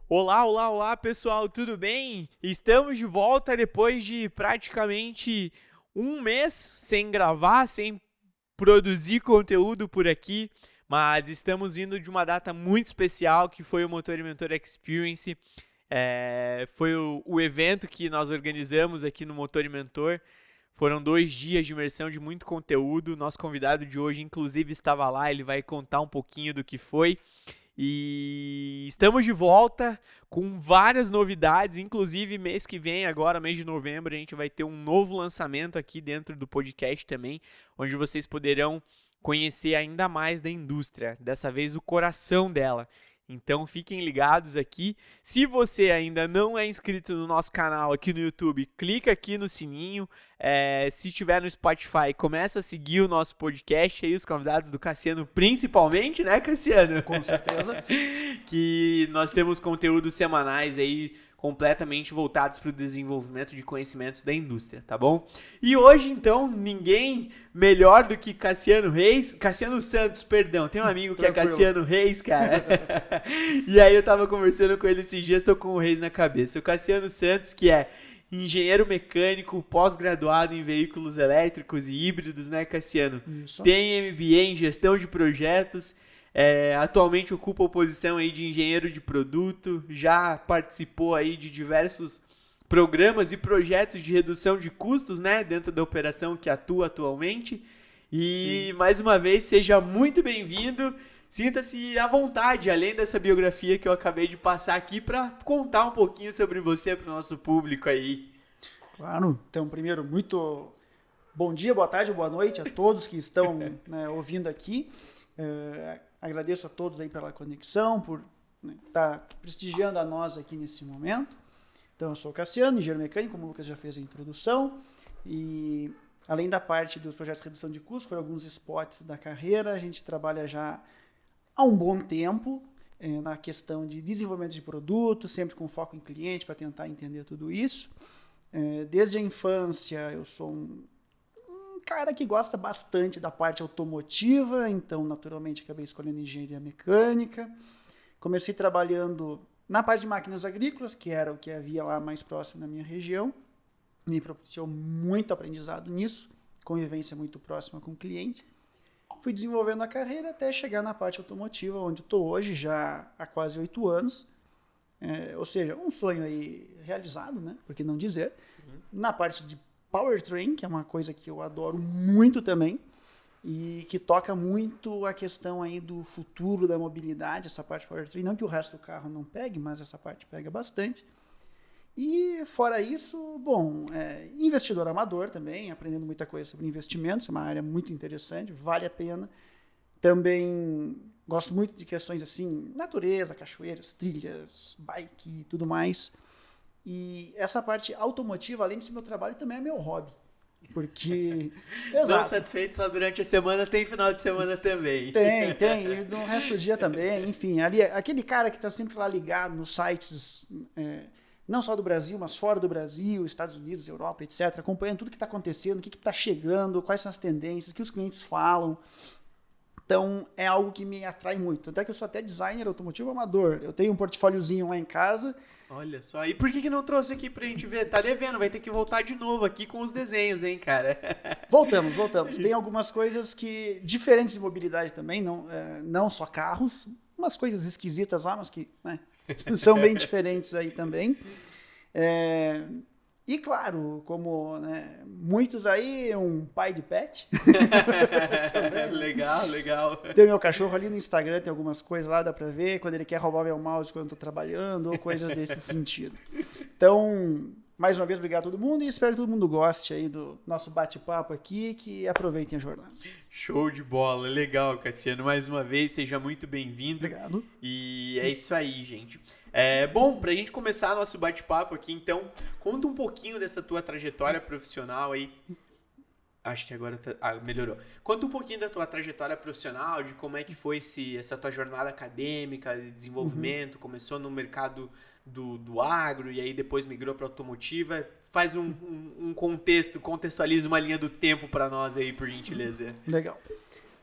Olá, olá, olá, pessoal, tudo bem? Estamos de volta depois de praticamente um mês sem gravar, sem produzir conteúdo por aqui, mas estamos vindo de uma data muito especial que foi o Motor e Mentor Experience. Foi o evento que nós organizamos aqui no Motor e Mentor. Foram 2 dias de imersão de muito conteúdo. Nosso convidado de hoje, inclusive, estava lá, ele vai contar um pouquinho do que foi. E estamos de volta com várias novidades, inclusive mês que vem, agora mês de novembro, a gente vai ter um novo lançamento aqui dentro do podcast também, onde vocês poderão conhecer ainda mais da indústria, dessa vez o coração dela. Então fiquem ligados aqui. Se você ainda não é inscrito no nosso canal aqui no YouTube, clica aqui no sininho. Se estiver no Spotify, começa a seguir o nosso podcast aí, os convidados do Cassiano principalmente, né, Cassiano? Com certeza. Que nós temos conteúdos semanais aí completamente voltados para o desenvolvimento de conhecimentos da indústria, tá bom? E hoje, então, ninguém melhor do que Cassiano Santos, perdão, tem um amigo que é Cassiano Reis, cara. E aí eu tava conversando com ele esses dias, tô com o Reis na cabeça. O Cassiano Santos, que é engenheiro mecânico, pós-graduado em veículos elétricos e híbridos, né, Cassiano? Isso. Tem MBA em gestão de projetos. Atualmente ocupa a posição aí de engenheiro de produto, já participou aí de diversos programas e projetos de redução de custos, né, dentro da operação que atua atualmente. E Sim. Mais uma vez, seja muito bem-vindo, sinta-se à vontade, além dessa biografia que eu acabei de passar aqui, para contar um pouquinho sobre você para o nosso público aí. Claro, então primeiro, muito bom dia, boa tarde, boa noite a todos que estão ouvindo aqui. Agradeço a todos aí pela conexão, por estar prestigiando a nós aqui nesse momento. Então, eu sou o Cassiano, engenheiro mecânico, como o Lucas já fez a introdução, e além da parte dos projetos de redução de custos, foram alguns spots da carreira, a gente trabalha já há um bom tempo na questão de desenvolvimento de produto, sempre com foco em cliente, para tentar entender tudo isso. Desde a infância, eu sou um cara que gosta bastante da parte automotiva, então naturalmente acabei escolhendo engenharia mecânica. Comecei trabalhando na parte de máquinas agrícolas, que era o que havia lá mais próximo da minha região. Me propiciou muito aprendizado nisso, convivência muito próxima com o cliente. Fui desenvolvendo a carreira até chegar na parte automotiva, onde estou hoje já há quase 8 anos. Ou seja, um sonho aí realizado, né? Por que não dizer? Sim. Na parte de Powertrain, que é uma coisa que eu adoro muito também, e que toca muito a questão aí do futuro da mobilidade, essa parte Powertrain, não que o resto do carro não pegue, mas essa parte pega bastante. E fora isso, investidor amador também, aprendendo muita coisa sobre investimentos, é uma área muito interessante, vale a pena. Também gosto muito de questões assim, natureza, cachoeiras, trilhas, bike e tudo mais. E essa parte automotiva, além de ser meu trabalho, também é meu hobby. Porque... Não satisfeito só durante a semana, tem final de semana também. Tem. E no resto do dia também. Enfim, ali, aquele cara que está sempre lá ligado nos sites, não só do Brasil, mas fora do Brasil, Estados Unidos, Europa, etc., acompanhando tudo que está acontecendo, o que está chegando, quais são as tendências, o que os clientes falam. Então, é algo que me atrai muito. Tanto é que eu sou até designer automotivo amador. Eu tenho um portfóliozinho lá em casa. Olha só, e por que não trouxe aqui pra gente ver? Tá devendo, vai ter que voltar de novo aqui com os desenhos, hein, cara? Voltamos. Tem algumas coisas que, diferentes de mobilidade também, não só carros, umas coisas esquisitas lá, mas que são bem diferentes aí também. E claro, como muitos aí, um pai de pet. Também, legal. Tem meu cachorro ali no Instagram, tem algumas coisas lá, dá pra ver, quando ele quer roubar meu mouse quando eu tô trabalhando, ou coisas desse sentido. Então, mais uma vez, obrigado a todo mundo e espero que todo mundo goste aí do nosso bate-papo aqui, que aproveitem a jornada. Show de bola, legal, Cassiano. Mais uma vez, seja muito bem-vindo. Obrigado. E é isso aí, gente. Bom, pra gente começar nosso bate-papo aqui, então, conta um pouquinho dessa tua trajetória profissional aí. Acho que agora melhorou. Conta um pouquinho da tua trajetória profissional, de como é que foi essa tua jornada acadêmica, de desenvolvimento, começou no mercado do agro e aí depois migrou para automotiva. Faz um contextualiza uma linha do tempo para nós aí, por gentileza. Legal.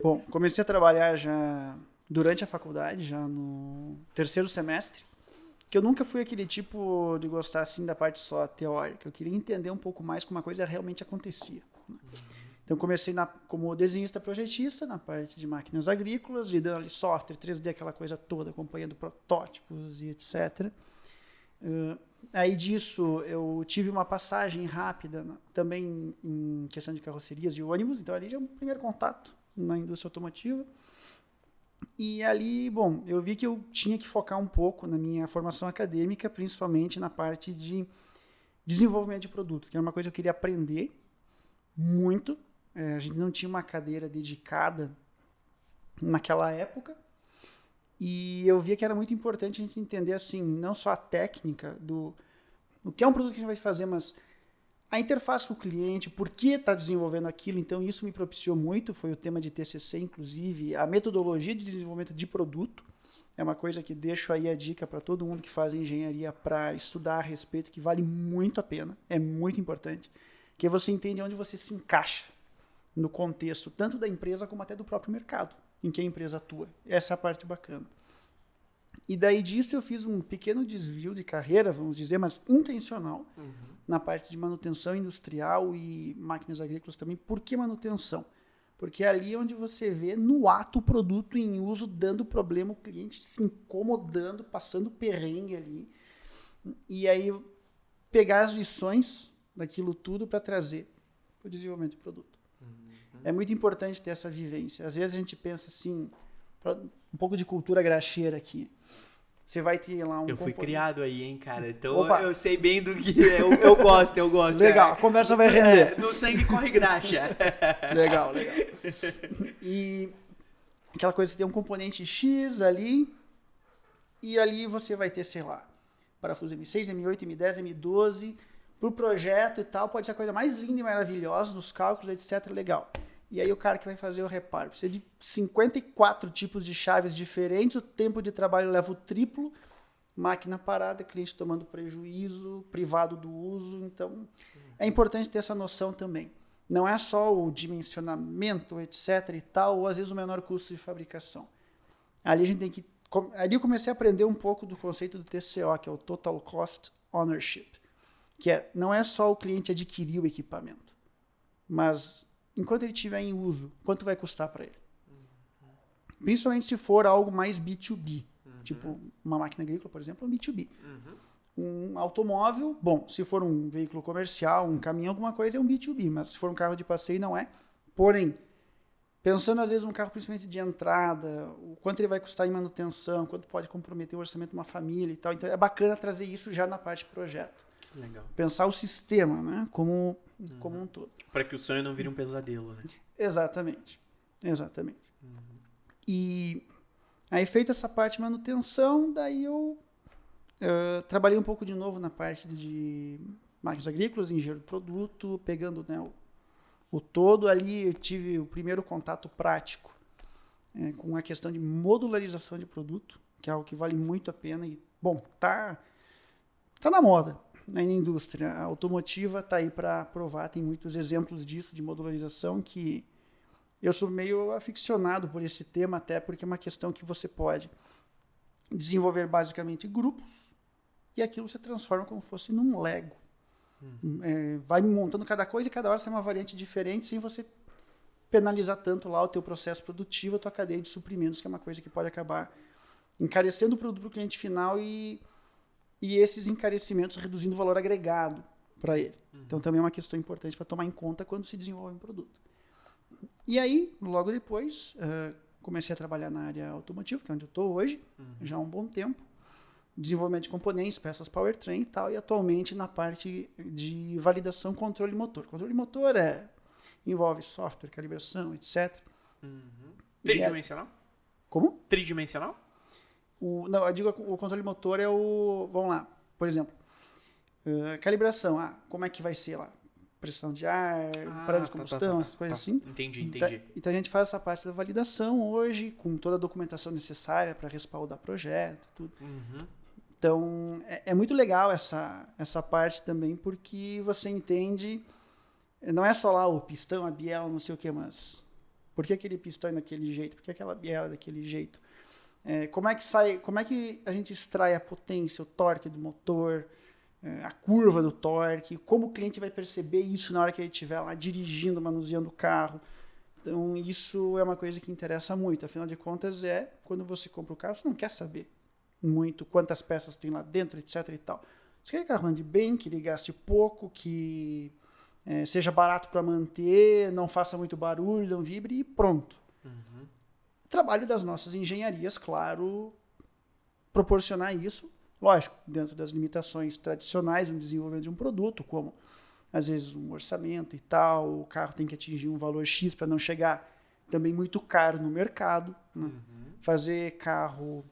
Bom, comecei a trabalhar já durante a faculdade, já no terceiro semestre, que eu nunca fui aquele tipo de gostar assim da parte só teórica. Eu queria entender um pouco mais como a coisa realmente acontecia. Então comecei como desenhista projetista na parte de máquinas agrícolas, lidando ali software, 3D, aquela coisa toda, acompanhando protótipos e etc. Aí disso eu tive uma passagem rápida também em questão de carrocerias de ônibus, então ali já é um primeiro contato na indústria automotiva. E ali, bom, eu vi que eu tinha que focar um pouco na minha formação acadêmica, principalmente na parte de desenvolvimento de produtos, que era uma coisa que eu queria aprender muito. A gente não tinha uma cadeira dedicada naquela época. E eu via que era muito importante a gente entender, assim, não só a técnica do que é um produto que a gente vai fazer, mas a interface com o cliente, por que está desenvolvendo aquilo. Então, isso me propiciou muito, foi o tema de TCC, inclusive, a metodologia de desenvolvimento de produto. É uma coisa que deixo aí a dica para todo mundo que faz engenharia para estudar a respeito, que vale muito a pena, é muito importante, que você entende onde você se encaixa no contexto, tanto da empresa como até do próprio mercado, em que a empresa atua. Essa é a parte bacana. E daí disso eu fiz um pequeno desvio de carreira, vamos dizer, mas intencional, na parte de manutenção industrial e máquinas agrícolas também. Por que manutenção? Porque é ali onde você vê no ato o produto em uso, dando problema, o cliente se incomodando, passando perrengue ali. E aí pegar as lições daquilo tudo para trazer para o desenvolvimento do produto. É muito importante ter essa vivência. Às vezes a gente pensa assim, um pouco de cultura graxeira aqui. Você vai ter lá um... Eu fui criado aí, hein, cara. Então Opa. Eu sei bem do que eu gosto. Legal, a conversa vai render. No sangue corre graxa. Legal. E aquela coisa, você tem um componente X ali, e ali você vai ter, sei lá, parafuso M6, M8, M10, M12, pro projeto e tal, pode ser a coisa mais linda e maravilhosa nos cálculos, etc. Legal. E aí o cara que vai fazer o reparo precisa de 54 tipos de chaves diferentes, o tempo de trabalho leva o triplo, máquina parada, cliente tomando prejuízo, privado do uso. Então, é importante ter essa noção também. Não é só o dimensionamento, etc. e tal, ou às vezes o menor custo de fabricação. Ali a gente tem que... Ali eu comecei a aprender um pouco do conceito do TCO, que é o Total Cost Ownership, que não é só o cliente adquirir o equipamento, mas enquanto ele estiver em uso, quanto vai custar para ele? Principalmente se for algo mais B2B, tipo uma máquina agrícola, por exemplo, é um B2B. Um automóvel, bom, se for um veículo comercial, um caminhão, alguma coisa, é um B2B, mas se for um carro de passeio, não é. Porém, pensando às vezes num carro principalmente de entrada, o quanto ele vai custar em manutenção, quanto pode comprometer o orçamento de uma família e tal. Então é bacana trazer isso já na parte de projeto. Legal. Pensar o sistema, né, como um todo. Para que o sonho não vire um pesadelo, né? Exatamente. E aí, feita essa parte de manutenção, daí eu trabalhei um pouco de novo na parte de máquinas agrícolas, engenheiro de produto, pegando, né, o todo ali. Eu tive o primeiro contato prático com a questão de modularização de produto, que é algo que vale muito a pena e, bom, tá na moda. Na indústria automotiva está aí para provar, tem muitos exemplos disso, de modularização, que eu sou meio aficionado por esse tema, até porque é uma questão que você pode desenvolver basicamente grupos e aquilo se transforma como se fosse num Lego. Vai montando cada coisa e cada hora sai uma variante diferente, sem você penalizar tanto lá o teu processo produtivo, a tua cadeia de suprimentos, que é uma coisa que pode acabar encarecendo o produto para o cliente final e esses encarecimentos reduzindo o valor agregado para ele. Então, também é uma questão importante para tomar em conta quando se desenvolve um produto. E aí, logo depois, comecei a trabalhar na área automotiva, que é onde eu estou hoje, já há um bom tempo. Desenvolvimento de componentes, peças powertrain e tal, e atualmente na parte de validação, controle motor. Controle motor envolve software, calibração, etc. Tridimensional? Como? Tridimensional? Não, eu digo o controle motor é o... Vamos lá, por exemplo, calibração. Como é que vai ser lá? Pressão de ar, parâmetros de combustão, essas coisas assim. Entendi. Então a gente faz essa parte da validação hoje, com toda a documentação necessária para respaldar projeto, tudo. Então é muito legal essa parte também, porque você entende, não é só lá o pistão, a biela, não sei o que, mas... Por que aquele pistão é daquele jeito? Por que aquela biela é daquele jeito? Como é que a gente extrai a potência, o torque do motor, a curva do torque, como o cliente vai perceber isso na hora que ele estiver lá dirigindo, manuseando o carro. Então, isso é uma coisa que interessa muito. Afinal de contas, quando você compra o carro, você não quer saber muito quantas peças tem lá dentro, etc. e tal. Você quer que o carro ande bem, que ele gaste pouco, que seja barato para manter, não faça muito barulho, não vibre e pronto. Uhum. Trabalho das nossas engenharias, claro, proporcionar isso, lógico, dentro das limitações tradicionais no desenvolvimento de um produto, como às vezes um orçamento e tal, o carro tem que atingir um valor X para não chegar também muito caro no mercado. Né? Uhum. Fazer carro,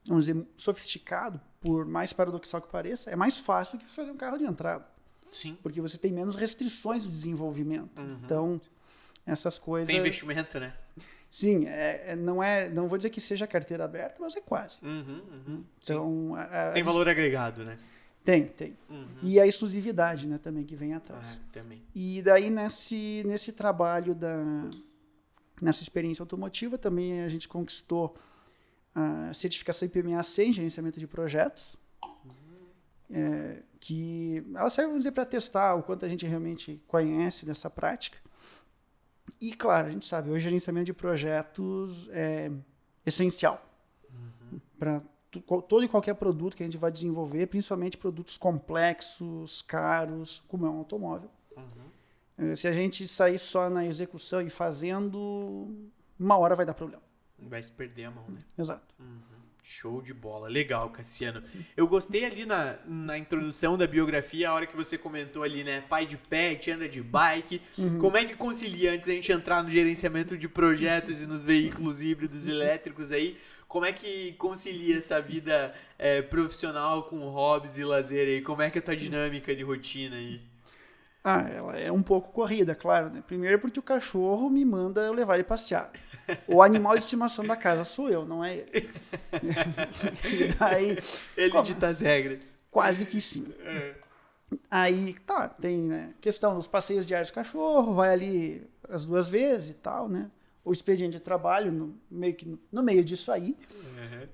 vamos dizer, sofisticado, por mais paradoxal que pareça, é mais fácil do que fazer um carro de entrada. Sim. Porque você tem menos restrições do desenvolvimento. Uhum. Então, essas coisas... Tem investimento, né? Sim, não vou dizer que seja carteira aberta, mas é quase. Então, tem valor agregado, né? Tem. Uhum. E a exclusividade, né, também, que vem atrás. Também. E daí, nesse trabalho, nessa experiência automotiva, também a gente conquistou a certificação IPMA 100, gerenciamento de projetos, que ela serve, vamos dizer, para testar o quanto a gente realmente conhece dessa prática. E, claro, a gente sabe, hoje o gerenciamento de projetos é essencial para todo e qualquer produto que a gente vai desenvolver, principalmente produtos complexos, caros, como é um automóvel. Se a gente sair só na execução e fazendo, uma hora vai dar problema. Vai se perder a mão, né? Exato. Show de bola. Legal, Cassiano. Eu gostei ali na introdução da biografia, a hora que você comentou ali, né? Pai de pet, anda de bike. Como é que concilia, antes da gente entrar no gerenciamento de projetos e nos veículos híbridos elétricos aí, como é que concilia essa vida profissional com hobbies e lazer aí? Como é que é a tua dinâmica de rotina aí? Ela é um pouco corrida, claro, né? Primeiro porque o cachorro me manda eu levar ele passear. O animal de estimação da casa sou eu, não é ele. E daí, ele dita as regras. Quase que sim. Aí, tem, né, questão dos passeios diários do cachorro, vai ali as 2 vezes e tal, né? O expediente de trabalho no meio disso aí.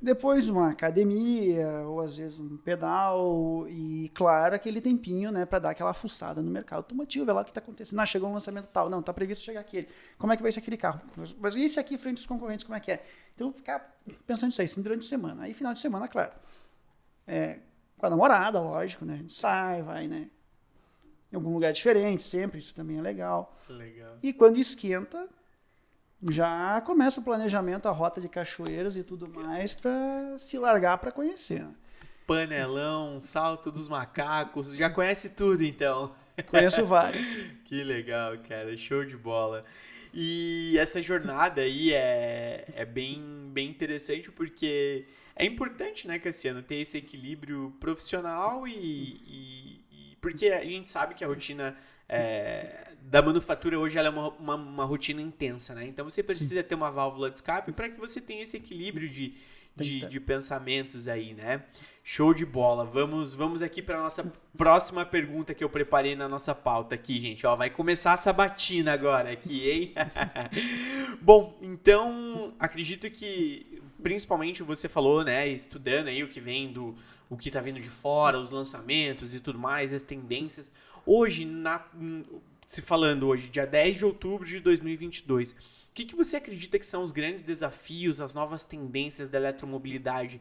Depois uma academia, ou às vezes um pedal, e claro, aquele tempinho, né, para dar aquela fuçada no mercado automotivo, ver lá o que está acontecendo. Chegou um lançamento tal, não, está previsto chegar aquele. Como é que vai ser aquele carro? Mas e esse aqui frente aos concorrentes, como é que é? Então, ficar pensando nisso aí, assim, durante a semana. Aí, final de semana, claro. Com a namorada, lógico, né? A gente sai, vai, né? Em algum lugar diferente, sempre, isso também é legal. E quando esquenta, já começa o planejamento, a rota de cachoeiras e tudo mais para se largar para conhecer. Panelão, salto dos macacos, já conhece tudo então. Conheço vários. Que legal, cara, show de bola. E essa jornada aí é bem interessante porque é importante, né, Cassiano, ter esse equilíbrio profissional e porque a gente sabe que a rotina da manufatura hoje ela é uma rotina intensa, né? Então você precisa ter uma válvula de escape para que você tenha esse equilíbrio de pensamentos aí, né? Show de bola. Vamos aqui para nossa próxima pergunta que eu preparei na nossa pauta aqui, gente. Vai começar a sabatina agora aqui, hein? Bom, então acredito que principalmente você falou, né? Estudando aí o que tá vindo de fora, os lançamentos e tudo mais, as tendências. Hoje, dia 10 de outubro de 2022, o que você acredita que são os grandes desafios, as novas tendências da eletromobilidade?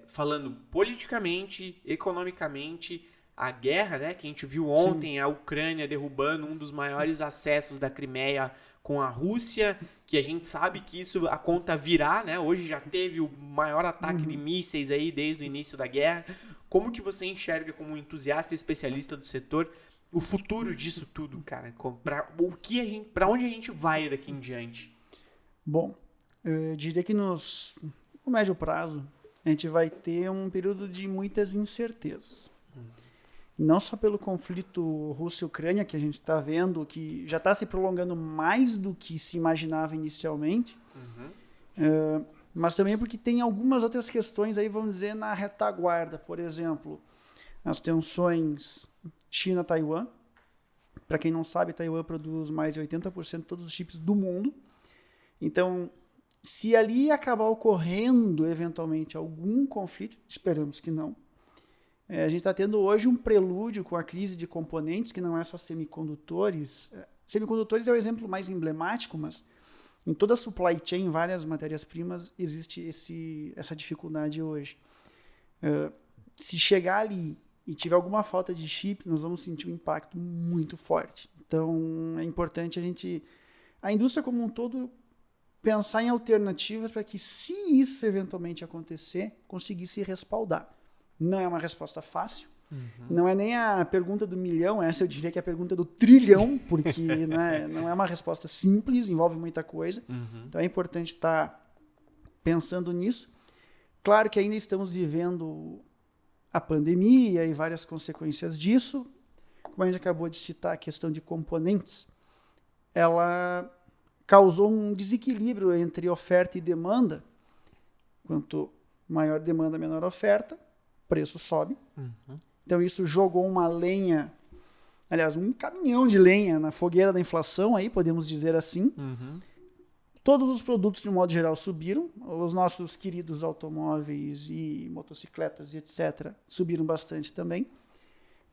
Falando politicamente, economicamente, a guerra, né, que a gente viu ontem, a Ucrânia derrubando um dos maiores acessos da Crimeia com a Rússia, que a gente sabe que a conta virá, né? Hoje já teve o maior ataque de mísseis aí desde o início da guerra. Como que você enxerga, como um entusiasta e especialista do setor, o futuro disso tudo, cara? Para onde a gente vai daqui em diante? Bom, eu diria que no médio prazo a gente vai ter um período de muitas incertezas. Não só pelo conflito Rússia-Ucrânia, que a gente está vendo, que já está se prolongando mais do que se imaginava inicialmente, mas também porque tem algumas outras questões aí, vamos dizer, na retaguarda. Por exemplo, as tensões China-Taiwan, Para quem não sabe, Taiwan produz mais de 80% de todos os chips do mundo. Então, se ali acabar ocorrendo, eventualmente, algum conflito, esperamos que não, a gente está tendo hoje um prelúdio com a crise de componentes, que não é só semicondutores. Semicondutores é o exemplo mais emblemático, mas em toda a supply chain, várias matérias-primas, existe essa dificuldade hoje. Se chegar ali e tiver alguma falta de chip, nós vamos sentir um impacto muito forte. Então, é importante a indústria como um todo, pensar em alternativas para que, se isso eventualmente acontecer, conseguir se respaldar. Não é uma resposta fácil. Não é nem a pergunta do milhão, essa eu diria que é a pergunta do trilhão, porque né, não é uma resposta simples, envolve muita coisa. Então é importante estar pensando nisso. Claro que ainda estamos vivendo a pandemia e várias consequências disso. Como a gente acabou de citar, a questão de componentes, ela causou um desequilíbrio entre oferta e demanda. Quanto maior demanda, menor oferta, preço sobe. Então isso jogou uma lenha, aliás, um caminhão de lenha na fogueira da inflação, aí podemos dizer assim. Todos os produtos, de um modo geral, subiram. Os nossos queridos automóveis e motocicletas e etc. subiram bastante também.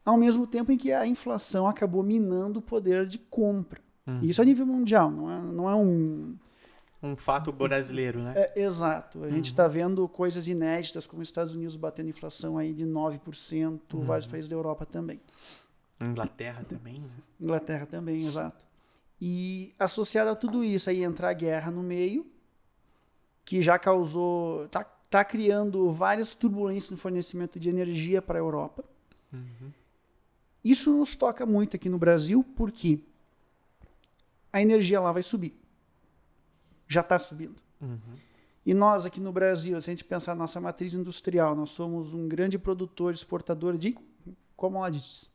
Ao mesmo tempo em que a inflação acabou minando o poder de compra. Isso a nível mundial, não é um fato brasileiro, né? Exato. A gente está vendo coisas inéditas, como os Estados Unidos batendo inflação aí de 9%, vários países da Europa também. Inglaterra também, né? Inglaterra também, exato. E associado a tudo isso, aí entra a guerra no meio, que já causou, tá criando várias turbulências no fornecimento de energia para a Europa. Isso nos toca muito aqui no Brasil, porque a energia lá vai subir. Já está subindo. E nós aqui no Brasil, se a gente pensar na nossa matriz industrial, nós somos um grande produtor, exportador de commodities.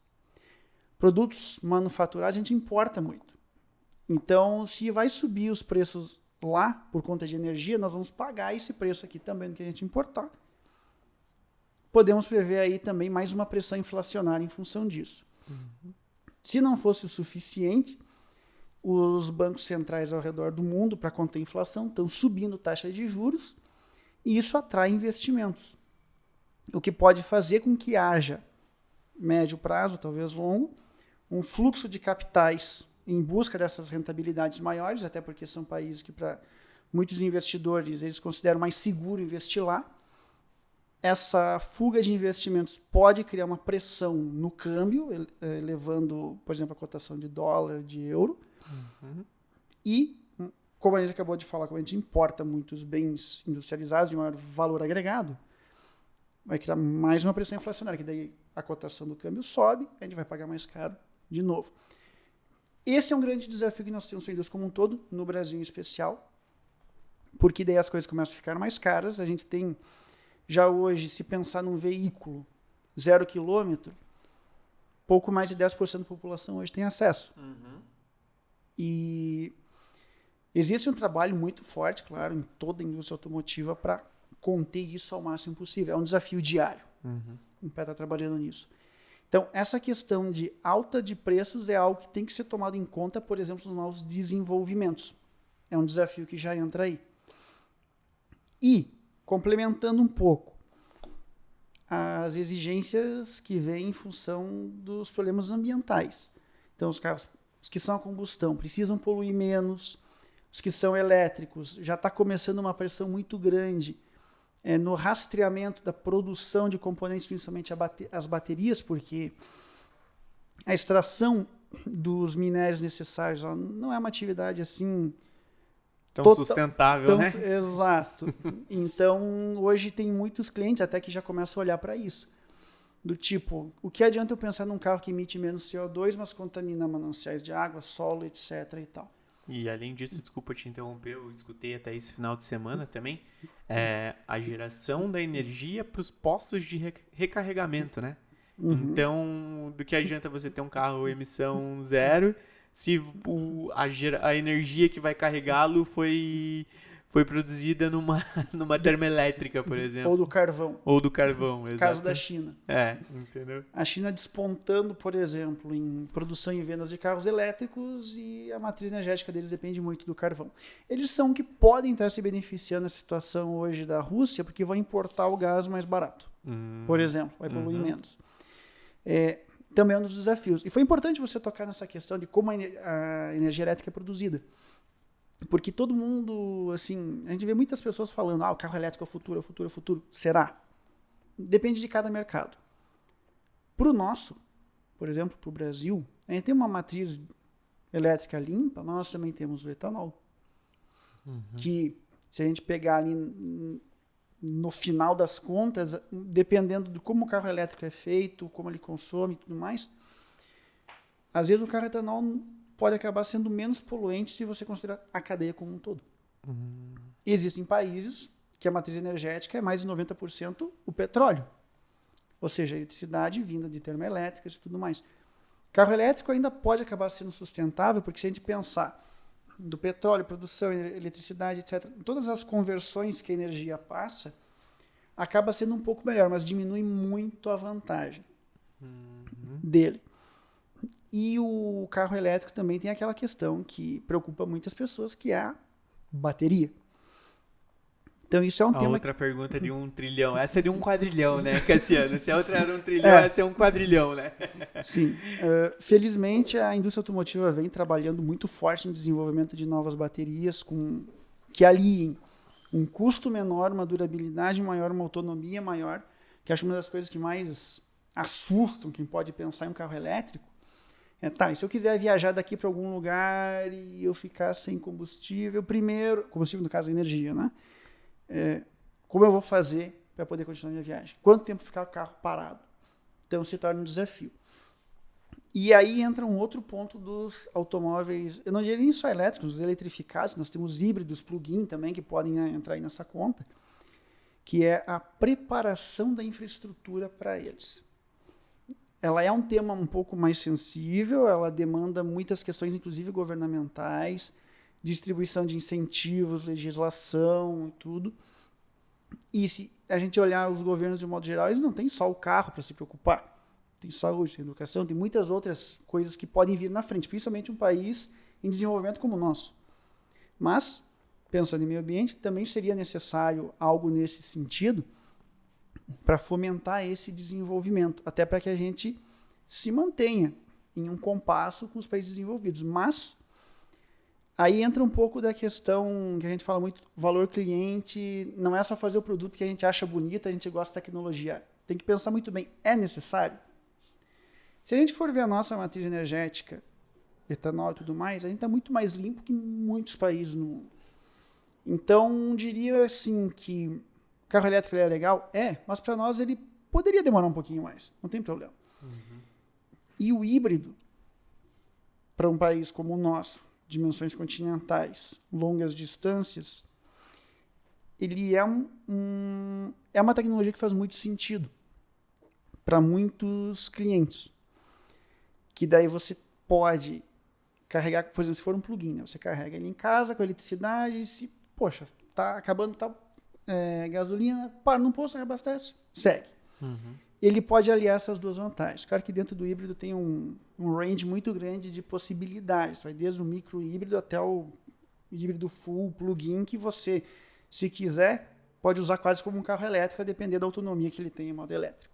Produtos manufaturados a gente importa muito. Então, se vai subir os preços lá por conta de energia, nós vamos pagar esse preço aqui também do que a gente importar. Podemos prever aí também mais uma pressão inflacionária em função disso. Se não fosse o suficiente, os bancos centrais ao redor do mundo, para conter a inflação, estão subindo taxa de juros e isso atrai investimentos. O que pode fazer com que haja, médio prazo, talvez longo, um fluxo de capitais em busca dessas rentabilidades maiores, até porque são países que, para muitos investidores, eles consideram mais seguro investir lá. Essa fuga de investimentos pode criar uma pressão no câmbio, elevando, por exemplo, a cotação de dólar, de euro. E, como a gente acabou de falar, como a gente importa muitos bens industrializados de maior valor agregado, vai criar mais uma pressão inflacionária, que daí a cotação do câmbio sobe, a gente vai pagar mais caro de novo. Esse é um grande desafio que nós temos na indústria como um todo, no Brasil em especial, porque daí as coisas começam a ficar mais caras. A gente tem, já hoje, se pensar num veículo 0 quilômetro, pouco mais de 10% da população hoje tem acesso. E existe um trabalho muito forte, claro, em toda a indústria automotiva para conter isso ao máximo possível. É um desafio diário. O pé está trabalhando nisso. Então, essa questão de alta de preços é algo que tem que ser tomado em conta, por exemplo, nos novos desenvolvimentos. É um desafio que já entra aí. E, complementando um pouco, as exigências que vêm em função dos problemas ambientais. Então, os carros que são a combustão precisam poluir menos, os que são elétricos já está começando uma pressão muito grande no rastreamento da produção de componentes, principalmente as baterias, porque a extração dos minérios necessários não é uma atividade assim tão sustentável, né? Exato. Então, hoje tem muitos clientes até que já começam a olhar para isso. Do tipo, o que adianta eu pensar num carro que emite menos CO2, mas contamina mananciais de água, solo, etc. e tal. E além disso, desculpa te interromper, eu escutei até esse final de semana também, a geração da energia para os postos de recarregamento, né? Então, do que adianta você ter um carro emissão zero se a energia que vai carregá-lo foi foi produzida numa termoelétrica, por exemplo. Ou do carvão. Ou do carvão, exato. Caso da China. Entendeu? A China despontando, por exemplo, em produção e vendas de carros elétricos, e a matriz energética deles depende muito do carvão. Eles são que podem estar se beneficiando da situação hoje da Rússia, porque vão importar o gás mais barato, por exemplo, vai poluir menos. Também é um dos desafios. E foi importante você tocar nessa questão de como a energia elétrica é produzida. Porque todo mundo, assim, a gente vê muitas pessoas falando, o carro elétrico é o futuro, é o futuro, é o futuro. Será? Depende de cada mercado. Para o nosso, por exemplo, para o Brasil, a gente tem uma matriz elétrica limpa, mas nós também temos o etanol. Que, se a gente pegar ali no final das contas, dependendo de como o carro elétrico é feito, como ele consome e tudo mais, às vezes o carro etanol pode acabar sendo menos poluente se você considerar a cadeia como um todo. Existem países que a matriz energética é mais de 90% o petróleo. Ou seja, a eletricidade vinda de termoelétricas e tudo mais. Carro elétrico ainda pode acabar sendo sustentável, porque se a gente pensar do petróleo, produção, eletricidade, etc., todas as conversões que a energia passa, acaba sendo um pouco melhor, mas diminui muito a vantagem dele. E o carro elétrico também tem aquela questão que preocupa muitas pessoas, que é a bateria. Então isso é um tema... outra pergunta de 1 trilhão. Essa é de 1 quadrilhão, né, Cassiano? Se a outra era 1 trilhão, essa é 1 quadrilhão, né? Sim. Felizmente, a indústria automotiva vem trabalhando muito forte no desenvolvimento de novas baterias que aliem um custo menor, uma durabilidade maior, uma autonomia maior, que acho uma das coisas que mais assustam quem pode pensar em um carro elétrico. E se eu quiser viajar daqui para algum lugar e eu ficar sem combustível, combustível no caso é energia, né? Como eu vou fazer para poder continuar minha viagem? Quanto tempo ficar o carro parado? Então se torna um desafio. E aí entra um outro ponto dos automóveis, eu não diria nem só elétricos, os eletrificados, nós temos híbridos, plug-in também, que podem entrar aí nessa conta, que é a preparação da infraestrutura para eles. Ela é um tema um pouco mais sensível, ela demanda muitas questões, inclusive governamentais, distribuição de incentivos, legislação e tudo. E se a gente olhar os governos de modo geral, eles não têm só o carro para se preocupar. Tem saúde, tem educação, tem muitas outras coisas que podem vir na frente, principalmente um país em desenvolvimento como o nosso. Mas, pensando em meio ambiente, também seria necessário algo nesse sentido para fomentar esse desenvolvimento, até para que a gente se mantenha em um compasso com os países desenvolvidos. Mas aí entra um pouco da questão que a gente fala muito, valor cliente, não é só fazer o produto que a gente acha bonito, a gente gosta da tecnologia. Tem que pensar muito bem, é necessário? Se a gente for ver a nossa matriz energética, etanol e tudo mais, a gente está muito mais limpo que muitos países no mundo. Então, diria assim que o carro elétrico é legal? Mas para nós ele poderia demorar um pouquinho mais, não tem problema. E o híbrido, para um país como o nosso, dimensões continentais, longas distâncias, ele é uma tecnologia que faz muito sentido para muitos clientes. Que daí você pode carregar, por exemplo, se for um plugin, né? Você carrega ele em casa com eletricidade e se, tá acabando gasolina, para num posto, reabastece, segue. Ele pode aliar essas duas vantagens. Claro que dentro do híbrido tem um range muito grande de possibilidades, vai desde o micro híbrido até o híbrido full plug-in, que você, se quiser, pode usar quase como um carro elétrico, a depender da autonomia que ele tem em modo elétrico.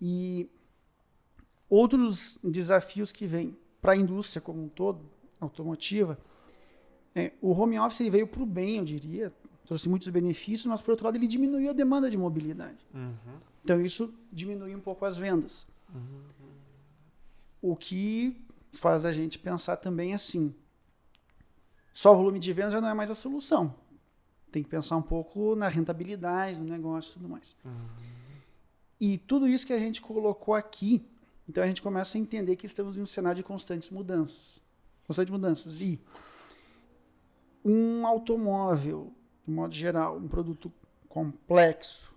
E outros desafios que vêm para a indústria como um todo, automotiva, o home office ele veio para o bem, eu diria, trouxe muitos benefícios, mas, por outro lado, ele diminuiu a demanda de mobilidade. Então, isso diminui um pouco as vendas. O que faz a gente pensar também assim, só o volume de vendas já não é mais a solução. Tem que pensar um pouco na rentabilidade do negócio e tudo mais. E tudo isso que a gente colocou aqui, então a gente começa a entender que estamos em um cenário de constantes mudanças. E um automóvel, de modo geral, um produto complexo,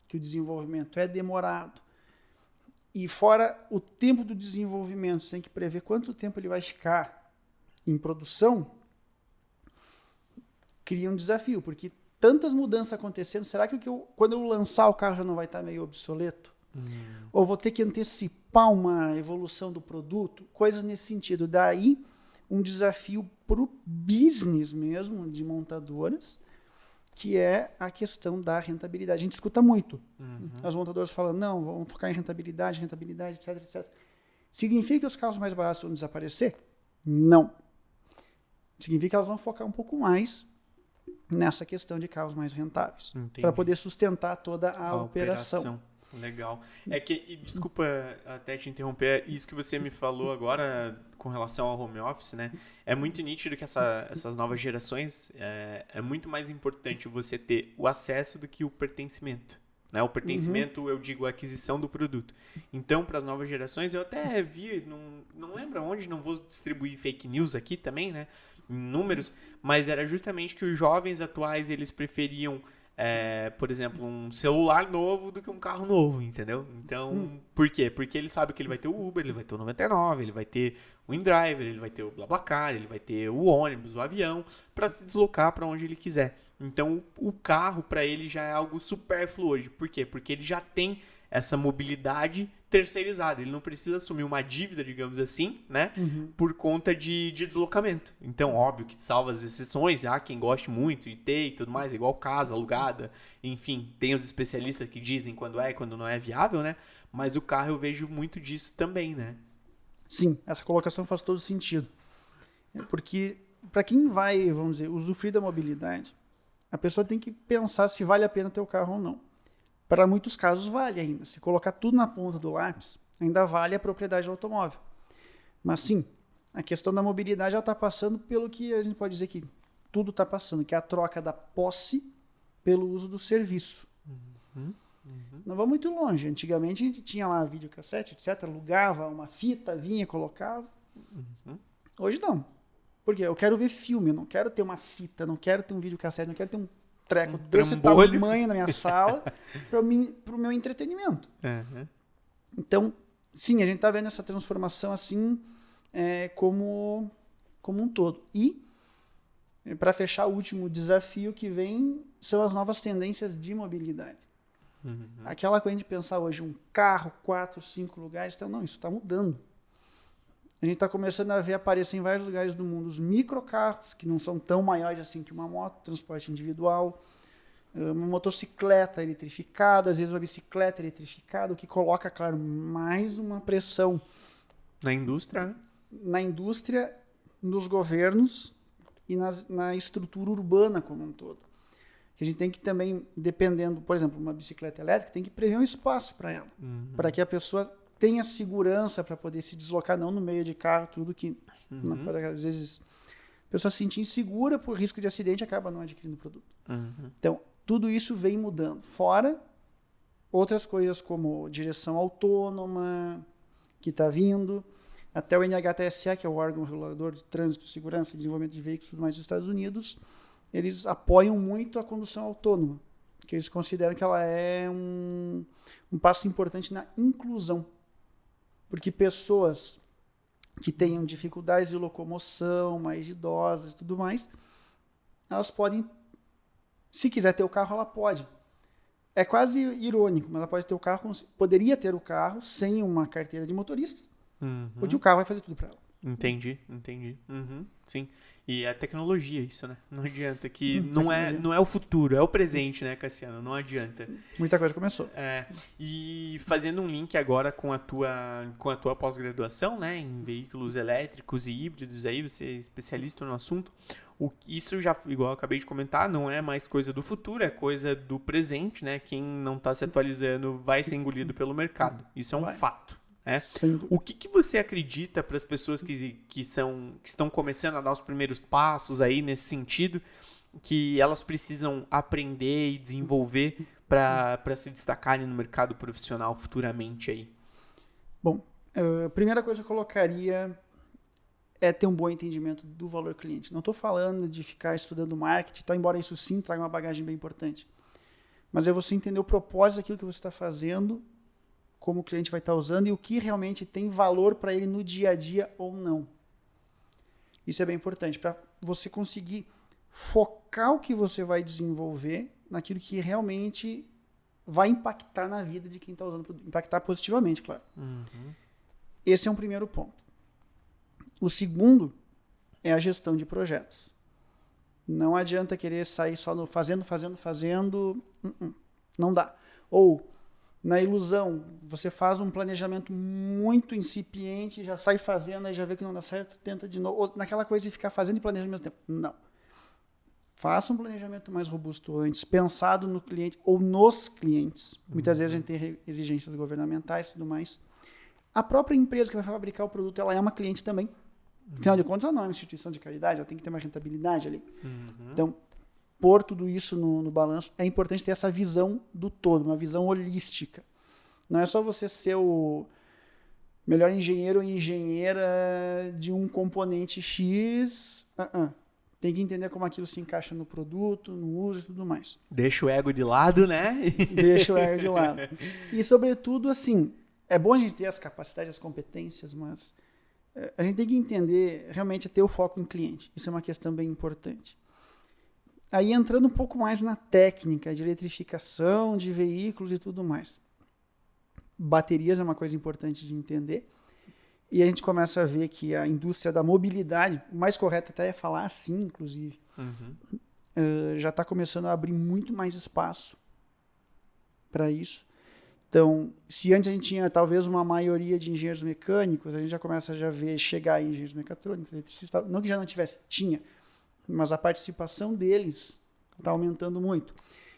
que o desenvolvimento é demorado, e fora o tempo do desenvolvimento, você tem que prever quanto tempo ele vai ficar em produção, cria um desafio, porque tantas mudanças acontecendo, será que quando eu lançar o carro já não vai estar meio obsoleto? Ou vou ter que antecipar uma evolução do produto? Coisas nesse sentido. Daí, um desafio para o business mesmo, de montadoras, que é a questão da rentabilidade. A gente escuta muito. As montadoras falam, não, vamos focar em rentabilidade, etc, etc. Significa que os carros mais baratos vão desaparecer? Não. Significa que elas vão focar um pouco mais nessa questão de carros mais rentáveis, para poder sustentar toda a operação. Legal. É que, desculpa até te interromper, isso que você me falou agora com relação ao home office, né? É muito nítido que essas novas gerações é muito mais importante você ter o acesso do que o pertencimento. Né? O pertencimento, eu digo, a aquisição do produto. Então, para as novas gerações, eu até vi, não lembro onde, não vou distribuir fake news aqui também, né? Em números, mas era justamente que os jovens atuais, eles preferiam, por exemplo, um celular novo do que um carro novo, entendeu? Então, por quê? Porque ele sabe que ele vai ter o Uber, ele vai ter o 99, ele vai ter o InDriver, ele vai ter o BlaBlaCar, ele vai ter o ônibus, o avião, para se deslocar para onde ele quiser. Então, o carro, para ele, já é algo supérfluo hoje. Por quê? Porque ele já tem essa mobilidade terceirizada. Ele não precisa assumir uma dívida, digamos assim, né? Por conta de deslocamento. Então, óbvio que salva as exceções. Há quem goste muito de ter e tudo mais, igual casa alugada. Enfim, tem os especialistas que dizem quando é e quando não é viável, né? Mas o carro eu vejo muito disso também, né? Sim, essa colocação faz todo sentido. Porque para quem vai, vamos dizer, usufruir da mobilidade, a pessoa tem que pensar se vale a pena ter o carro ou não. Para muitos casos vale ainda. Se colocar tudo na ponta do lápis, ainda vale a propriedade do automóvel. Mas sim, a questão da mobilidade já está passando pelo que a gente pode dizer que tudo está passando, que é a troca da posse pelo uso do serviço. Não vamos muito longe. Antigamente a gente tinha lá videocassete, etc. Alugava uma fita, vinha, colocava. Hoje não. Porque eu quero ver filme, eu não quero ter uma fita, não quero ter um videocassete, não quero ter um treco desse tamanho na minha sala para o meu entretenimento. Então, sim, a gente está vendo essa transformação assim como um todo. E, para fechar, o último desafio que vem são as novas tendências de mobilidade. Aquela coisa de pensar hoje um carro, 4, 5 lugares, então, não, isso está mudando. A gente está começando a ver aparecer em vários lugares do mundo os microcarros, que não são tão maiores assim que uma moto, transporte individual, uma motocicleta eletrificada, às vezes uma bicicleta eletrificada, o que coloca, claro, mais uma pressão na indústria, né? Na indústria, nos governos e na estrutura urbana como um todo. Que a gente tem que também, dependendo, por exemplo, uma bicicleta elétrica, tem que prever um espaço para ela, para que a pessoa tenha segurança para poder se deslocar, não no meio de carro, tudo que, às vezes, a pessoa se sentir insegura por risco de acidente acaba não adquirindo o produto. Então, tudo isso vem mudando. Fora outras coisas como direção autônoma, que está vindo, até o NHTSA, que é o órgão regulador de trânsito, segurança e desenvolvimento de veículos e tudo mais dos Estados Unidos, eles apoiam muito a condução autônoma, que eles consideram que ela é um passo importante na inclusão. Porque pessoas que tenham dificuldades de locomoção, mais idosas e tudo mais, elas podem, se quiser ter o carro, ela pode. É quase irônico, mas ela pode ter o carro, poderia ter o carro sem uma carteira de motorista, onde o carro vai fazer tudo para ela. Entendi. Sim. E é tecnologia isso, né? Não adianta que não é o futuro, é o presente, né, Cassiano? Não adianta. Muita coisa começou. E fazendo um link agora com a tua pós-graduação, né, em veículos elétricos e híbridos, aí você é especialista no assunto. Isso já, igual eu acabei de comentar, não é mais coisa do futuro, é coisa do presente, né? Quem não está se atualizando vai ser engolido pelo mercado. Isso é um fato. O que você acredita para as pessoas que estão começando a dar os primeiros passos aí nesse sentido, que elas precisam aprender e desenvolver para se destacarem no mercado profissional futuramente aí? Bom, a primeira coisa que eu colocaria é ter um bom entendimento do valor cliente. Não estou falando de ficar estudando marketing, tá, embora isso sim traga uma bagagem bem importante. Mas é você entender o propósito daquilo que você está fazendo, como o cliente vai estar usando e o que realmente tem valor para ele no dia a dia ou não. Isso é bem importante, para você conseguir focar o que você vai desenvolver naquilo que realmente vai impactar na vida de quem está usando o produto. Impactar positivamente, claro. Esse é um primeiro ponto. O segundo é a gestão de projetos. Não adianta querer sair só no fazendo. Não dá. Ou, na ilusão, você faz um planejamento muito incipiente, já sai fazendo, aí já vê que não dá certo, tenta de novo. Ou naquela coisa de ficar fazendo e planejando ao mesmo tempo. Não. Faça um planejamento mais robusto antes, pensado no cliente ou nos clientes. Muitas vezes a gente tem exigências governamentais e tudo mais. A própria empresa que vai fabricar o produto, ela é uma cliente também. Afinal de contas, ela não é uma instituição de caridade, ela tem que ter uma rentabilidade ali. Então, pôr tudo isso no balanço, é importante ter essa visão do todo, uma visão holística. Não é só você ser o melhor engenheiro ou engenheira de um componente X. Tem que entender como aquilo se encaixa no produto, no uso e tudo mais. Deixa o ego de lado, né? Deixa o ego de lado. E, sobretudo, assim, é bom a gente ter as capacidades, as competências, mas a gente tem que entender, realmente, ter o foco em cliente. Isso é uma questão bem importante. Aí, entrando um pouco mais na técnica de eletrificação de veículos e tudo mais. Baterias é uma coisa importante de entender. E a gente começa a ver que a indústria da mobilidade, o mais correto até é falar assim, inclusive, já está começando a abrir muito mais espaço para isso. Então, se antes a gente tinha talvez uma maioria de engenheiros mecânicos, a gente já começa a ver chegar em engenheiros mecatrônicos, eletricistas, não que já não tivesse, tinha, mas a participação deles está aumentando muito.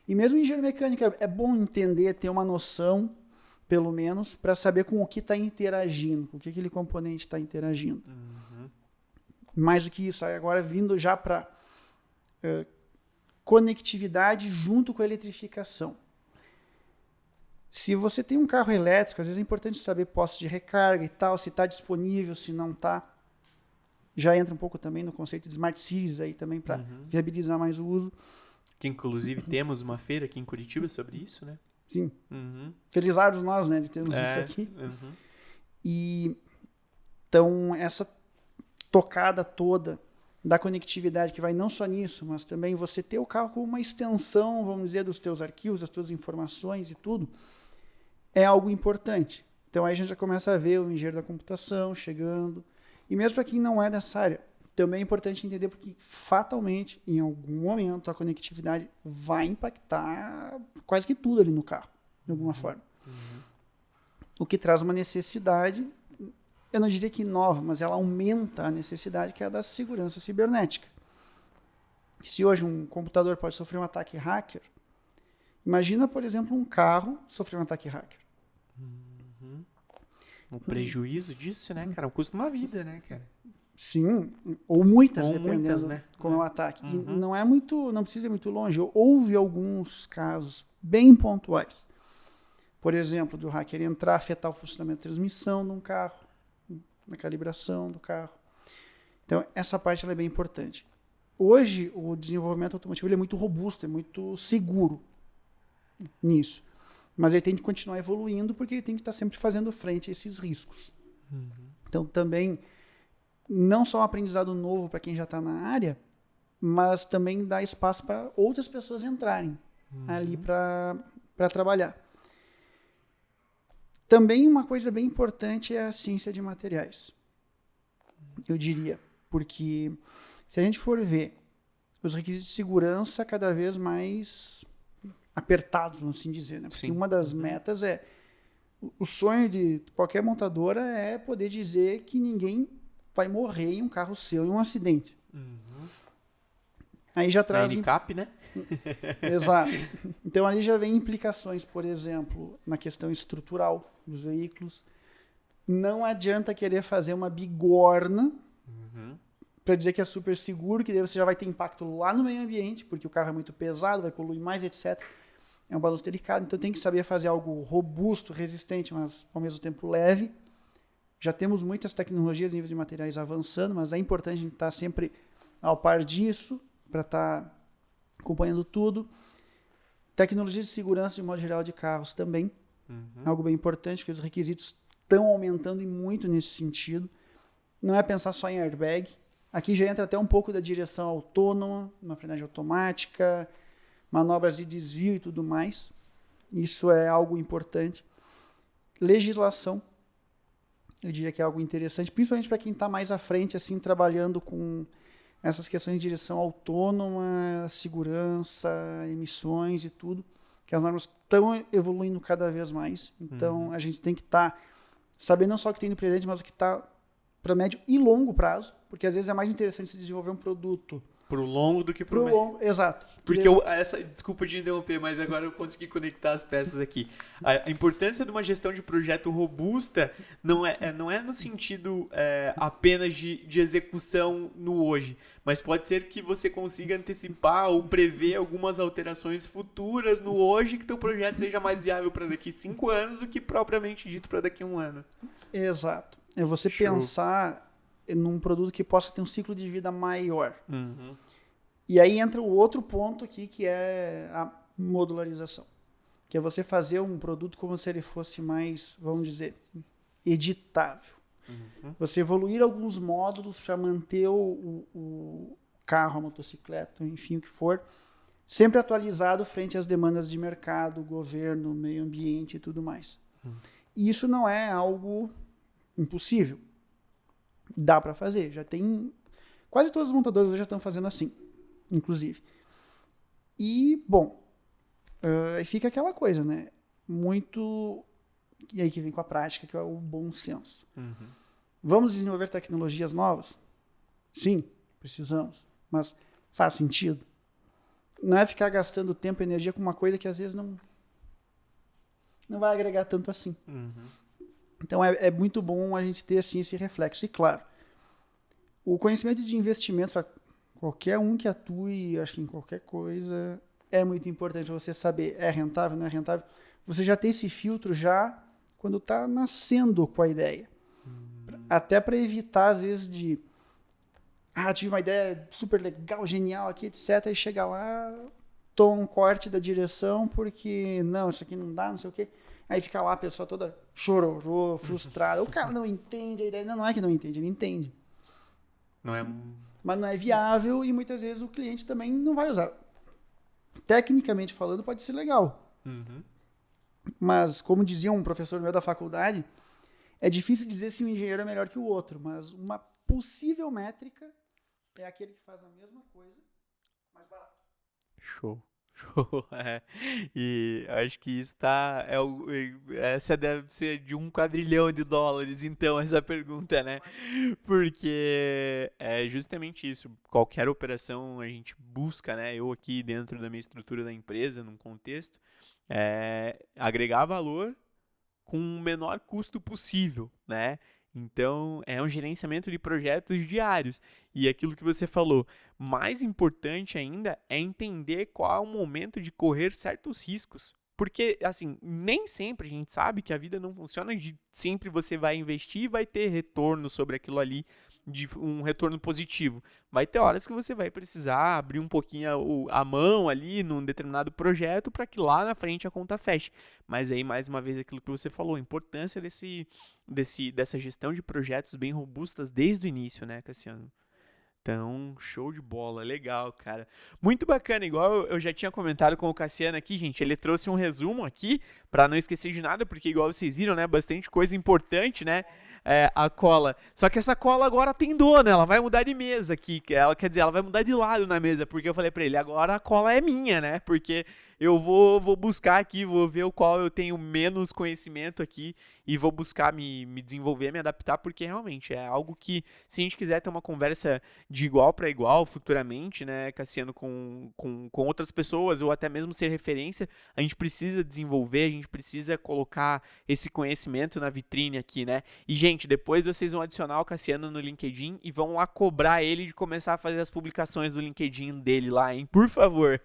E mesmo em engenheiro mecânico é bom entender, ter uma noção, pelo menos, para saber com o que está interagindo, com o que aquele componente está interagindo. Mais do que isso, agora vindo já para conectividade junto com a eletrificação. Se você tem um carro elétrico, às vezes é importante saber postos de recarga e tal, se está disponível, se não está. Já entra um pouco também no conceito de Smart Cities aí também para viabilizar mais o uso. Que inclusive temos uma feira aqui em Curitiba sobre isso, né? Sim. Felizardos nós, né, de termos isso aqui. E então essa tocada toda da conectividade que vai não só nisso, mas também você ter o carro como uma extensão, vamos dizer, dos teus arquivos, das tuas informações e tudo, é algo importante. Então aí a gente já começa a ver o engenheiro da computação chegando. E mesmo para quem não é dessa área, também é importante entender porque fatalmente, em algum momento, a conectividade vai impactar quase que tudo ali no carro, de alguma forma. O que traz uma necessidade, eu não diria que nova, mas ela aumenta a necessidade, que é a da segurança cibernética. Se hoje um computador pode sofrer um ataque hacker, imagina, por exemplo, um carro sofrer um ataque hacker. O prejuízo disso, né, cara? O custo de uma vida, né, cara? Sim, ou muitas, dependendo muitas, né? como é o ataque. E não precisa ir muito longe. Houve alguns casos bem pontuais. Por exemplo, do hacker entrar, afetar o funcionamento da transmissão de um carro, na calibração do carro. Então, essa parte ela é bem importante. Hoje, o desenvolvimento automotivo ele é muito robusto, é muito seguro nisso. Mas ele tem que continuar evoluindo porque ele tem que estar sempre fazendo frente a esses riscos. Então, também, não só um aprendizado novo para quem já está na área, mas também dá espaço para outras pessoas entrarem ali para trabalhar. Também uma coisa bem importante é a ciência de materiais, eu diria, porque se a gente for ver os requisitos de segurança cada vez mais apertados, vamos assim dizer, né? Porque uma das metas é, o sonho de qualquer montadora é poder dizer que ninguém vai morrer em um carro seu em um acidente. Aí já traz... NCAP, né? Exato. Então ali já vem implicações, por exemplo, na questão estrutural dos veículos. Não adianta querer fazer uma bigorna para dizer que é super seguro, que daí você já vai ter impacto lá no meio ambiente, porque o carro é muito pesado, vai poluir mais, etc. É um balanço delicado, então tem que saber fazer algo robusto, resistente, mas ao mesmo tempo leve. Já temos muitas tecnologias em nível de materiais avançando, mas é importante a gente estar sempre ao par disso, para estar acompanhando tudo. Tecnologia de segurança, de modo geral, de carros também. Algo bem importante, porque os requisitos estão aumentando e muito nesse sentido. Não é pensar só em airbag, Aqui já entra até um pouco da direção autônoma, uma frenagem automática, manobras de desvio e tudo mais. Isso é algo importante. Legislação, eu diria que é algo interessante, principalmente para quem está mais à frente, assim, trabalhando com essas questões de direção autônoma, segurança, emissões e tudo, que as normas estão evoluindo cada vez mais. Então, a gente tem que estar sabendo não só o que tem no presente, mas o que está para médio e longo prazo, porque às vezes é mais interessante se desenvolver um produto Pro longo do que pro médio. longo, exato. Porque desculpa de interromper, mas agora eu consegui conectar as peças aqui. A importância de uma gestão de projeto robusta não é no sentido apenas de execução no hoje, mas pode ser que você consiga antecipar ou prever algumas alterações futuras no hoje, que teu projeto seja mais viável para daqui 5 anos do que propriamente dito para daqui a 1 ano. Exato. É você pensar num produto que possa ter um ciclo de vida maior. E aí entra o outro ponto aqui, que é a modularização, que é você fazer um produto como se ele fosse mais, vamos dizer, editável. Você evoluir alguns módulos para manter o carro, a motocicleta, enfim, o que for, sempre atualizado frente às demandas de mercado, governo, meio ambiente e tudo mais. E isso não é algo impossível. Dá para fazer. Já tem... Quase todas as montadoras já estão fazendo assim, inclusive. E, bom, aí fica aquela coisa, né? Muito... E aí que vem com a prática, que é o bom senso. Vamos desenvolver tecnologias novas? Sim, precisamos. Mas faz sentido? Não é ficar gastando tempo e energia com uma coisa que às vezes não vai agregar tanto assim. Então é muito bom a gente ter assim, esse reflexo. E claro, o conhecimento de investimentos para qualquer um que atue, acho que em qualquer coisa, é muito importante para você saber, é rentável, não é rentável. Você já tem esse filtro já quando está nascendo com a ideia. Até para evitar, às vezes, tive uma ideia super legal, genial aqui, etc. E chega lá, toma um corte da direção porque, não, isso aqui não dá, não sei o quê. Aí fica lá a pessoa toda chororô, frustrada. O cara não entende a ideia. Não é que não entende, ele entende. Mas não é viável e muitas vezes o cliente também não vai usar. Tecnicamente falando, pode ser legal. Mas, como dizia um professor meu da faculdade, é difícil dizer se um engenheiro é melhor que o outro, mas uma possível métrica é aquele que faz a mesma coisa, mais barato. Show. E acho que isso essa deve ser de $1 quadrilhão, então, essa pergunta, né? Porque é justamente isso. Qualquer operação a gente busca, né? Eu aqui dentro da minha estrutura da empresa, num contexto, agregar valor com o menor custo possível, né? Então, é um gerenciamento de projetos diários. E aquilo que você falou, mais importante ainda é entender qual é o momento de correr certos riscos. Porque, assim, nem sempre a gente sabe que a vida não funciona de sempre você vai investir e vai ter retorno sobre aquilo ali, de um retorno positivo. Vai ter horas que você vai precisar abrir um pouquinho a mão ali num determinado projeto para que lá na frente a conta feche. Mas aí, mais uma vez, aquilo que você falou, a importância dessa gestão de projetos bem robustas desde o início, né, Cassiano? Então, show de bola, legal, cara. Muito bacana, igual eu já tinha comentado com o Cassiano aqui, gente, ele trouxe um resumo aqui, para não esquecer de nada, porque igual vocês viram, né, bastante coisa importante, né, a cola. Só que essa cola agora tem dono, ela vai mudar de mesa aqui, quer dizer, ela vai mudar de lado na mesa, porque eu falei para ele, agora a cola é minha, né, porque eu vou buscar aqui, vou ver o qual eu tenho menos conhecimento aqui e vou buscar me desenvolver, me adaptar, porque realmente é algo que, se a gente quiser ter uma conversa de igual para igual futuramente, né, Cassiano, com outras pessoas ou até mesmo ser referência, a gente precisa desenvolver, a gente precisa colocar esse conhecimento na vitrine aqui, né? E, gente, depois vocês vão adicionar o Cassiano no LinkedIn e vão lá cobrar ele de começar a fazer as publicações do LinkedIn dele lá, hein? Por favor.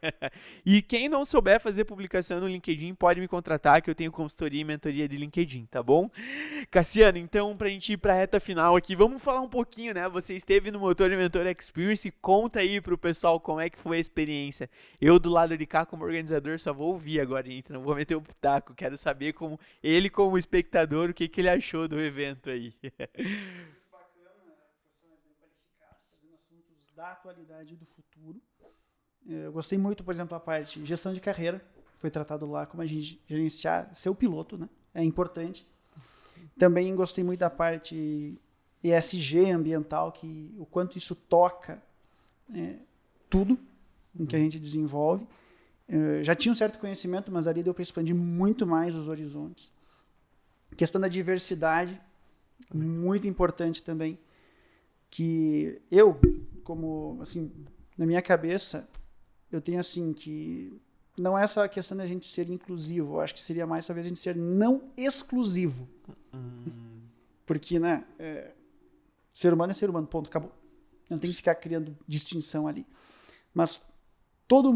E quem não souber fazer publicação no LinkedIn, pode me contratar, que eu tenho consultoria e mentoria de LinkedIn, tá bom? Cassiano, então, pra gente ir pra reta final aqui, vamos falar um pouquinho, né? Você esteve no Motor e Mentor Experience, conta aí pro pessoal como é que foi a experiência. Eu, do lado de cá, como organizador, só vou ouvir agora, então não vou meter o pitaco. Quero saber como espectador, o que ele achou do evento aí. Bacana, profissionais bem qualificados, trazendo da atualidade e do futuro. Eu gostei muito, por exemplo, a parte de gestão de carreira, foi tratado lá como a gente gerenciar seu piloto, né? É importante. Também gostei muito da parte ESG ambiental, que o quanto isso toca tudo em que a gente desenvolve. Já tinha um certo conhecimento, mas ali deu para expandir muito mais os horizontes. Questão da diversidade, muito importante também, que eu, como, assim, na minha cabeça, eu tenho assim que não é só a questão da gente ser inclusivo, eu acho que seria mais talvez a gente ser não exclusivo. Porque, né, ser humano é ser humano, ponto, acabou. Não tem que ficar criando distinção ali. Mas todo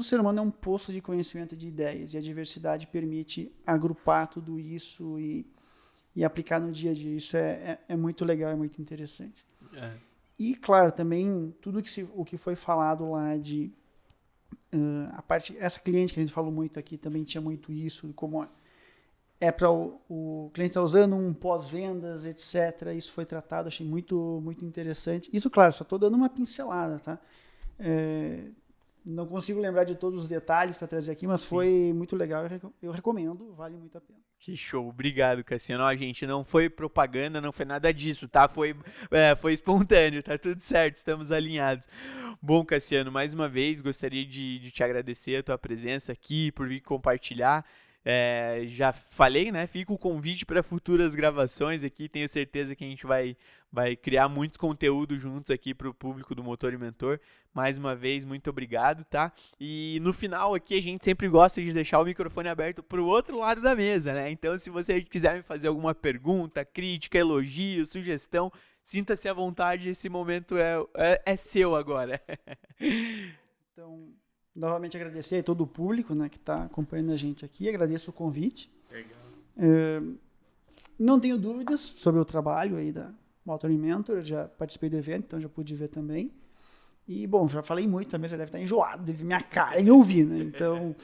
ser humano é um poço de conhecimento de ideias, e a diversidade permite agrupar tudo isso e aplicar no dia a dia. Isso é muito legal, é muito interessante. E, claro, também tudo o que foi falado lá de a parte, essa cliente que a gente falou muito aqui também tinha muito isso, como para o cliente estar usando um pós-vendas, etc. Isso foi tratado, achei muito, muito interessante. Isso, claro, só estou dando uma pincelada, tá? Não consigo lembrar de todos os detalhes para trazer aqui, mas foi muito legal, eu recomendo, vale muito a pena. Que show, obrigado, Cassiano. Ó, gente, não foi propaganda, não foi nada disso, tá? Foi espontâneo, tá tudo certo, estamos alinhados. Bom, Cassiano, mais uma vez gostaria de te agradecer a tua presença aqui, por vir compartilhar. Já falei, né? Fica o convite para futuras gravações aqui. Tenho certeza que a gente vai criar muitos conteúdos juntos aqui para o público do Motor e Mentor. Mais uma vez, muito obrigado, tá? E no final aqui a gente sempre gosta de deixar o microfone aberto para o outro lado da mesa, né? Então, se você quiser me fazer alguma pergunta, crítica, elogio, sugestão, sinta-se à vontade. Esse momento é seu agora. Então, novamente agradecer a todo o público, né, que está acompanhando a gente aqui. Agradeço o convite. Legal. Não tenho dúvidas sobre o trabalho aí da Motor e Mentor. Já participei do evento, então já pude ver também. E, bom, já falei muito também, já deve estar enjoado de ver minha cara e me ouvir, né? Então,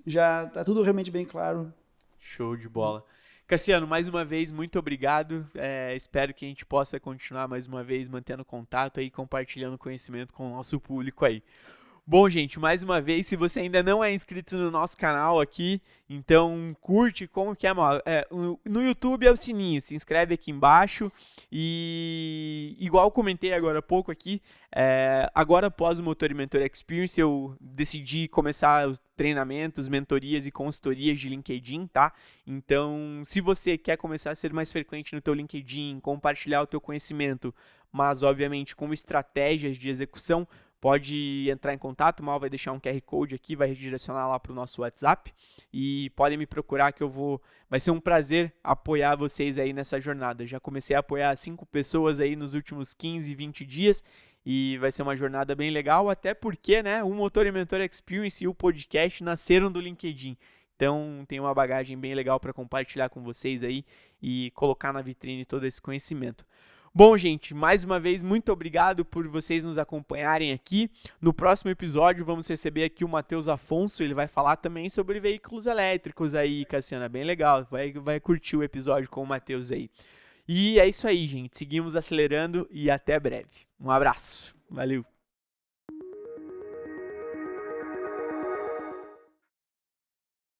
já está tudo realmente bem claro. Show de bola. Cassiano, mais uma vez, muito obrigado. Espero que a gente possa continuar mais uma vez mantendo contato aí, compartilhando conhecimento com o nosso público aí. Bom, gente, mais uma vez, se você ainda não é inscrito no nosso canal aqui, então curte, como que é, no YouTube é o sininho, se inscreve aqui embaixo e igual eu comentei agora há pouco aqui, agora após o Motor e Mentor Experience eu decidi começar os treinamentos, mentorias e consultorias de LinkedIn, tá? Então, se você quer começar a ser mais frequente no teu LinkedIn, compartilhar o teu conhecimento, mas obviamente com estratégias de execução, pode entrar em contato, o Mal vai deixar um QR Code aqui, vai redirecionar lá para o nosso WhatsApp e podem me procurar que vai ser um prazer apoiar vocês aí nessa jornada. Já comecei a apoiar 5 pessoas aí nos últimos 15, 20 dias e vai ser uma jornada bem legal, até porque, né, o Motor e Mentor Experience e o podcast nasceram do LinkedIn. Então tem uma bagagem bem legal para compartilhar com vocês aí e colocar na vitrine todo esse conhecimento. Bom, gente, mais uma vez, muito obrigado por vocês nos acompanharem aqui. No próximo episódio, vamos receber aqui o Matheus Afonso. Ele vai falar também sobre veículos elétricos aí, Cassiano. É bem legal. Vai curtir o episódio com o Matheus aí. E é isso aí, gente. Seguimos acelerando e até breve. Um abraço. Valeu.